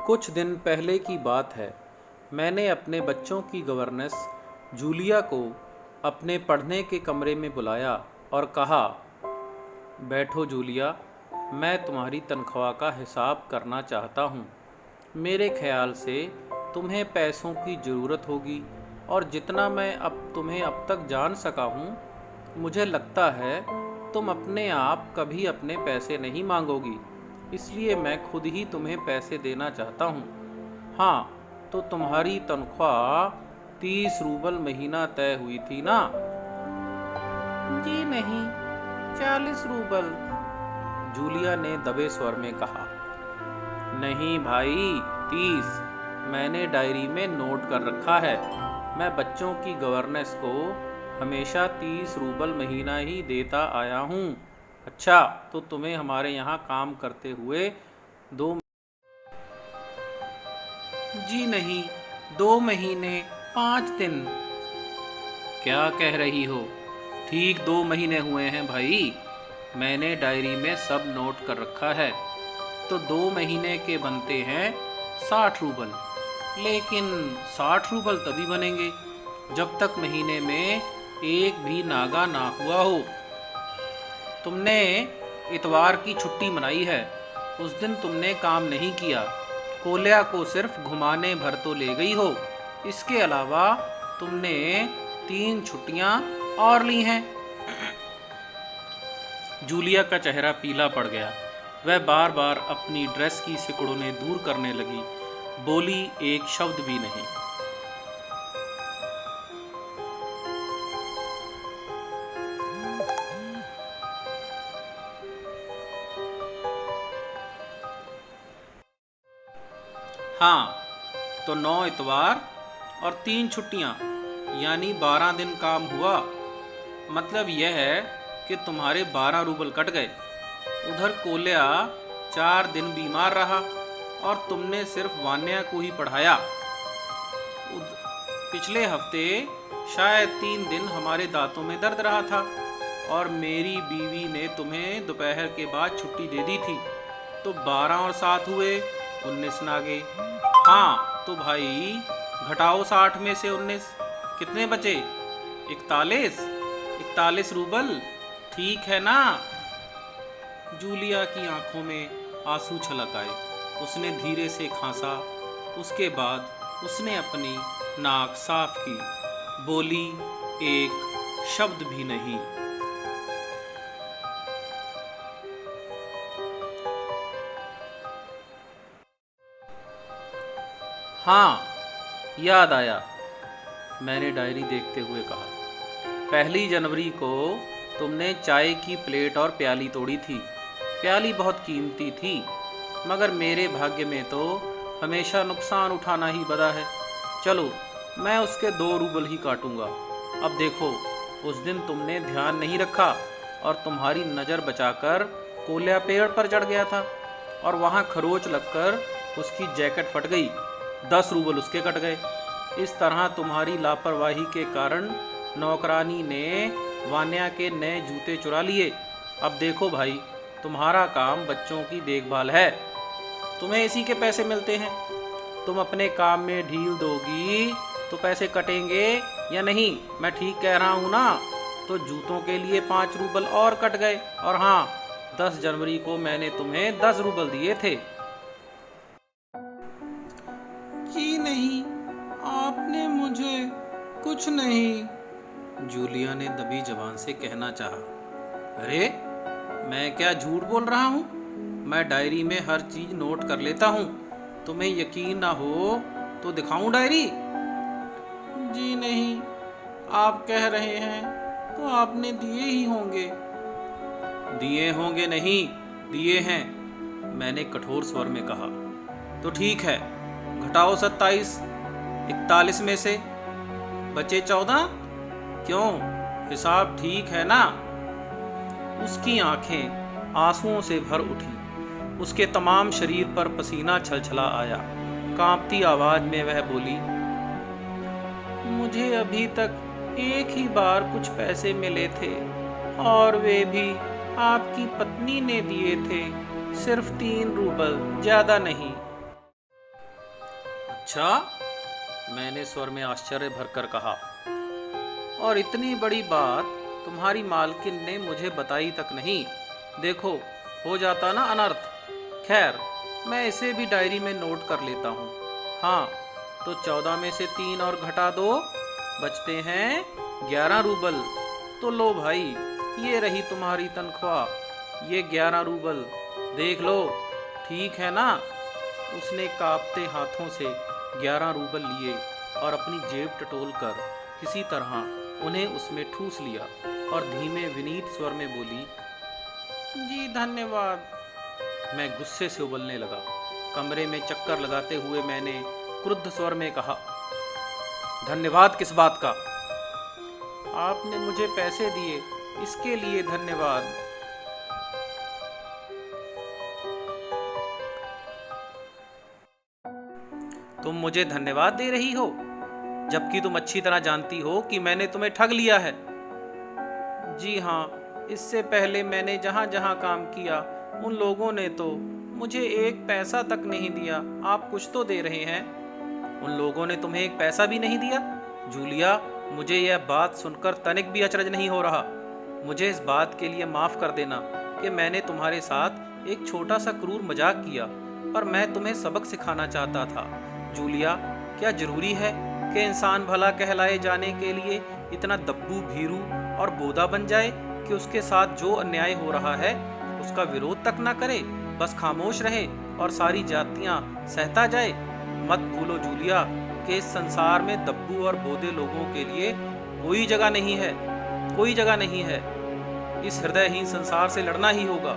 कुछ दिन पहले की बात है। मैंने अपने बच्चों की गवर्नेंस जूलिया को अपने पढ़ने के कमरे में बुलाया और कहा, बैठो जूलिया, मैं तुम्हारी तनख्वाह का हिसाब करना चाहता हूँ। मेरे ख्याल से तुम्हें पैसों की ज़रूरत होगी और जितना मैं तुम्हें अब तक जान सका हूँ, मुझे लगता है तुम अपने आप कभी अपने पैसे नहीं मांगोगी, इसलिए मैं खुद ही तुम्हें पैसे देना चाहता हूँ। हाँ, तो तुम्हारी तनख्वाह 30 रूबल महीना तय हुई थी ना? जी नहीं, 40 रूबल, जूलिया ने दबे स्वर में कहा। नहीं भाई, 30। मैंने डायरी में नोट कर रखा है। मैं बच्चों की गवर्नेंस को हमेशा 30 रूबल महीना ही देता आया हूँ। अच्छा, तो तुम्हें हमारे यहाँ काम करते हुए 2 जी नहीं, 2 महीने 5 दिन। क्या कह रही हो? ठीक 2 महीने हुए हैं भाई। मैंने डायरी में सब नोट कर रखा है। तो 2 महीने के बनते हैं 60 रूबल। लेकिन 60 रूबल तभी बनेंगे जब तक महीने में एक भी नागा ना हुआ हो। तुमने इतवार की छुट्टी मनाई है, उस दिन तुमने काम नहीं किया। कोल्या को सिर्फ घुमाने भर तो ले गई हो। इसके अलावा तुमने 3 छुट्टियां और ली हैं। जूलिया का चेहरा पीला पड़ गया। वह बार बार अपनी ड्रेस की सिकुड़नें दूर करने लगी। बोली एक शब्द भी नहीं। हाँ, तो 9 इतवार और 3 छुट्टियां, यानी 12 दिन काम हुआ। मतलब यह है कि तुम्हारे 12 रूबल कट गए। उधर कोल्या 4 दिन बीमार रहा और तुमने सिर्फ वान्या को ही पढ़ाया। पिछले हफ्ते शायद 3 दिन हमारे दांतों में दर्द रहा था और मेरी बीवी ने तुम्हें दोपहर के बाद छुट्टी दे दी थी। तो 12 और 7 हुए 19 नागे। हाँ, तो भाई घटाओ 60 में से 19, कितने बचे? 41 रूबल, ठीक है ना? जूलिया की आंखों में आंसू छलक आए। उसने धीरे से खांसा। उसके बाद उसने अपनी नाक साफ की। बोली एक शब्द भी नहीं। हाँ, याद आया, मैंने डायरी देखते हुए कहा। 1 जनवरी को तुमने चाय की प्लेट और प्याली तोड़ी थी। प्याली बहुत कीमती थी, मगर मेरे भाग्य में तो हमेशा नुकसान उठाना ही बदा है। चलो, मैं उसके 2 रूबल ही काटूंगा। अब देखो, उस दिन तुमने ध्यान नहीं रखा और तुम्हारी नज़र बचाकर कोल्या पेड़ पर चढ़ गया था और वहाँ खरोच लगकर उसकी जैकेट फट गई। 10 रूबल उसके कट गए। इस तरह तुम्हारी लापरवाही के कारण नौकरानी ने वान्या के नए जूते चुरा लिए। अब देखो भाई, तुम्हारा काम बच्चों की देखभाल है, तुम्हें इसी के पैसे मिलते हैं। तुम अपने काम में ढील दोगी तो पैसे कटेंगे या नहीं? मैं ठीक कह रहा हूँ ना? तो जूतों के लिए 5 रूबल और कट गए। और हाँ, 10 जनवरी को मैंने तुम्हें 10 रूबल दिए थे। जी नहीं, आपने मुझे कुछ नहीं, जूलिया ने दबी जबान से कहना चाहा। अरे, मैं क्या झूठ बोल रहा हूँ? मैं डायरी में हर चीज नोट कर लेता हूँ। तुम्हें यकीन ना हो तो दिखाऊं डायरी? जी नहीं, आप कह रहे हैं तो आपने दिए ही होंगे। दिए होंगे नहीं, दिए हैं, मैंने कठोर स्वर में कहा। तो ठीक है, घटाओ 27, 41 में से बचे 14। क्यों, हिसाब ठीक है ना? उसकी आंखें आंसुओं से भर उठी। उसके तमाम शरीर पर पसीना छलछला आया। कांपती आवाज में वह बोली, मुझे अभी तक एक ही बार कुछ पैसे मिले थे और वे भी आपकी पत्नी ने दिए थे, सिर्फ 3 रूबल, ज्यादा नहीं। अच्छा, मैंने स्वर में आश्चर्य भरकर कहा। और इतनी बड़ी बात तुम्हारी मालकिन ने मुझे बताई तक नहीं। देखो, हो जाता ना अनर्थ। खैर, मैं इसे भी डायरी में नोट कर लेता हूँ। हाँ, तो 14 में से 3 और घटा दो, बचते हैं 11 रूबल। तो लो भाई, ये रही तुम्हारी तनख्वाह, ये 11 रूबल। देख लो, ठीक है ना? उसने कांपते हाथों से 11 रूबल लिए और अपनी जेब टटोल कर किसी तरह उन्हें उसमें ठूस लिया और धीमे विनीत स्वर में बोली, जी धन्यवाद। मैं गुस्से से उबलने लगा। कमरे में चक्कर लगाते हुए मैंने क्रुद्ध स्वर में कहा, धन्यवाद किस बात का? आपने मुझे पैसे दिए, इसके लिए धन्यवाद। तुम मुझे धन्यवाद दे रही हो, जबकि तुम अच्छी तरह जानती हो कि मैंने तुम्हें ठग लिया है। जी हाँ, इससे पहले मैंने जहाँ जहाँ काम किया उन लोगों ने तो मुझे एक पैसा तक नहीं दिया। आप कुछ तो दे रहे हैं। उन लोगों ने तुम्हें एक पैसा भी नहीं दिया? जूलिया, मुझे यह बात सुनकर तनिक भी अचरज नहीं हो रहा। मुझे इस बात के लिए माफ़ कर देना कि मैंने तुम्हारे साथ एक छोटा सा क्रूर मजाक किया, पर मैं तुम्हें सबक सिखाना चाहता था। जूलिया, क्या जरूरी है कि इंसान भला कहलाए जाने के लिए इतना दब्बू, भीरू और बोदा बन जाए कि उसके साथ जो अन्याय हो रहा है उसका विरोध तक ना करे, बस खामोश रहे और सारी जातियां सहता जाए? मत भूलो जूलिया कि इस संसार में दब्बू और बोदे लोगों के लिए कोई जगह नहीं है, कोई जगह नहीं है। इस हृदयहीन संसार से लड़ना ही होगा।